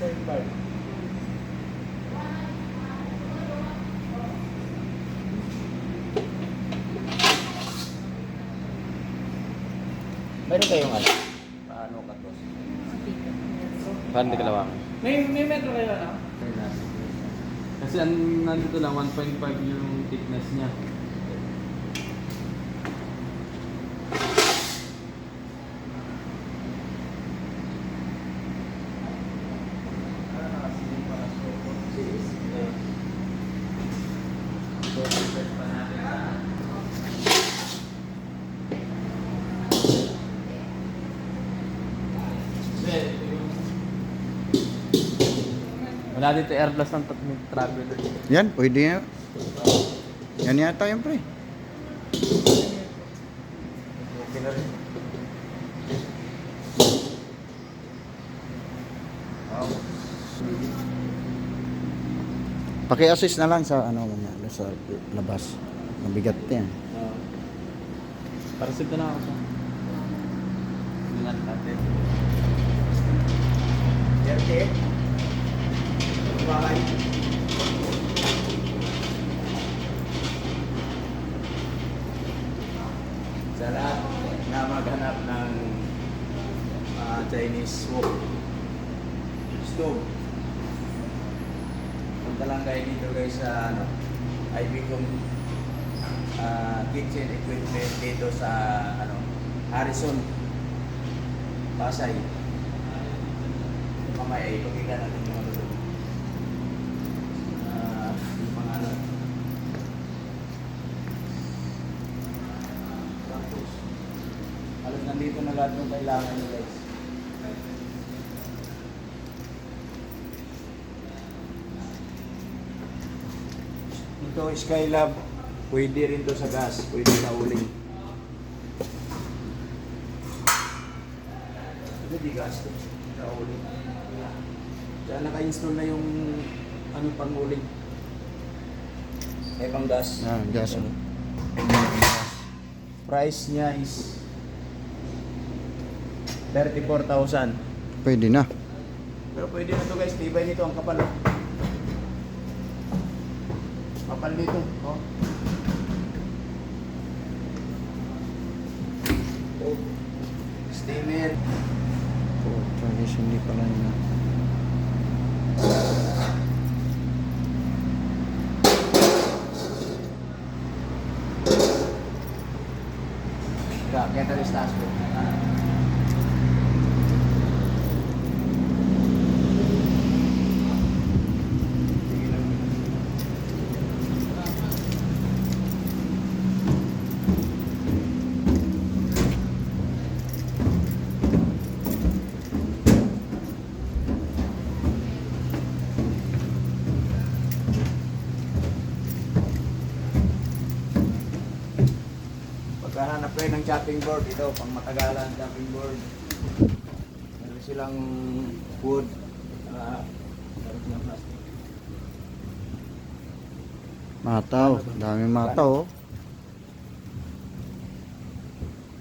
Meron kayong ano? Paano katos? Paano di kalawang? May metro kayo na? Kasi nandito lang 1.5 yung thickness niya. Wala dito Airbus ng traveler. Yan, pwede nga. Yan yata yun, pre. Okay na rin. Paki-assist na lang sa ano sa labas. Mabigat yan. Para sito na ako siya. Ingat natin. Yerte. Bahay. Sa lahat na maghanap ng Chinese wok stove, punta lang kayo dito guys sa ano, Ibicom kitchen equipment dito sa ano, Harrison, Pasay. Mamaya ipakita natin yung ano doon. Yung pangalan. Tapos, alam nandito na lahat ng kailangan nyo guys. Ito Skylab, pwede rin to sa gas, pwede sa uling. Ito di gas to, sa uling. Kaya naka-install na yung ano pang uling. May pang gas. Ah, gas. Price niya is 34,000. Pwede na. Pero pwede na to guys, tibay nito ang kapal. Kapal nito, oh. Oh. Steamer. Oh, guys, hindi pala na. Kaya tayo sa taas ko. Pagkahanap kayo ng chopping board, ito, pang matagalan chopping board. Meron silang wood, meron silang plastic. Mataw, dami mataw. Oh.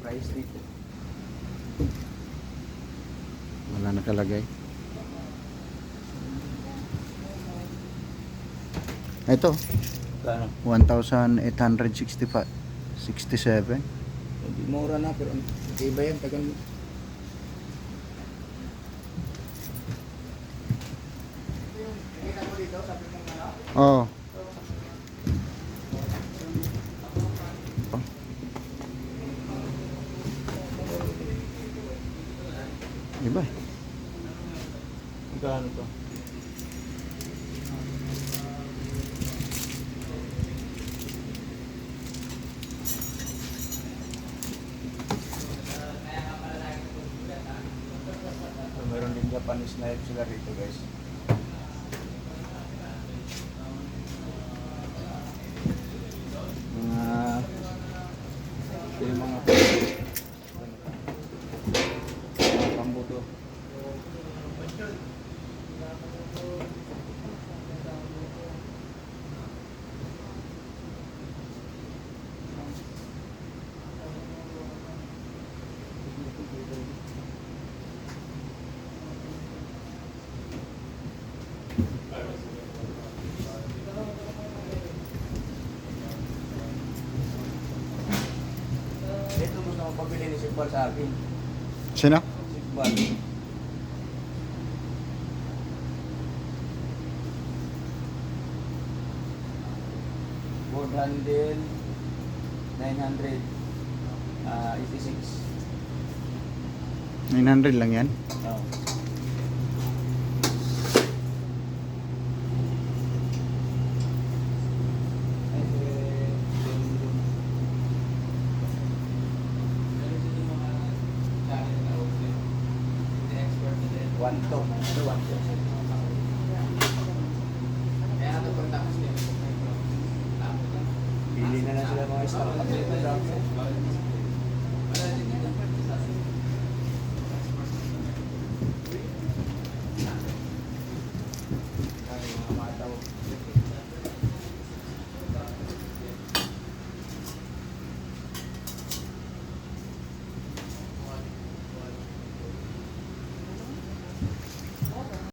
Price nito. Wala nakalagay. Ito, Kano? 1,865. 67. Hindi mura na, pero iba yan, tagal mo. Nakita mo dito, sabi mong ano? Oh. Iba. Magkano to? Meron din Japanese knife sila rito guys. Yung mga pambuto. nag-ball sa akin. Sino? Ball. Board handle 900 86. 900 lang yan. Oh. One to. One to.